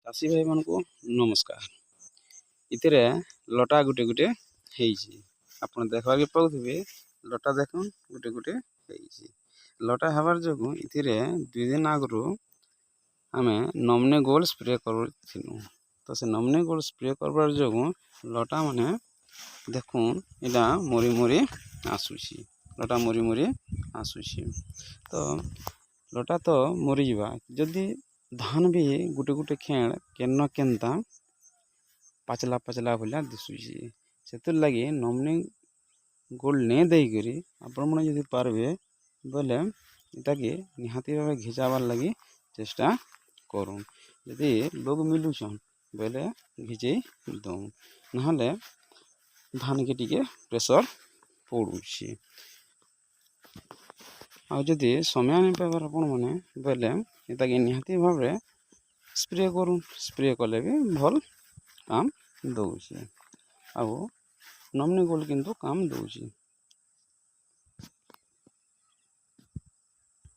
चाषी भाई मान को नमस्कार। इतरे लटा गुटे गुटे हेइछि आपण देखबार के पाउथिबे। लटा देखन गुटे गुटे हेइछि। लटा हबार जोगु इथिरे 2 दिन आगरु आमे नमने गोल्ड स्प्रे करथिनु। तो से नमने गोल्ड स्प्रे करबार जोगु लटा माने देखुन इटा मोरी मोरी आसुछि। लटा मोरी मोरी आसुछि। तो लटा तो मोरी जीवा जदि धान भी गुटे गुटे खेण केन केनता पाचला पाचला भलिया दिसुछि। सेतु लगी नमने गोल्ड ने देई करी आपण मन जदि पारबे बोले इताके निहाती भावे घिचाबार लगी चेष्टा करूँ। यदि लोग मिलुछन बोले घिचे दऊ नहले धान के टिके प्रेशर पड़ुछि। आ जदि समय नहीं पाइबार आपण माने बोले इताके निहाती भावे स्प्रे करूँ। स्प्रे कले भी भल काम दउछि। आ नमने गोल्ड किंतु काम दउछि।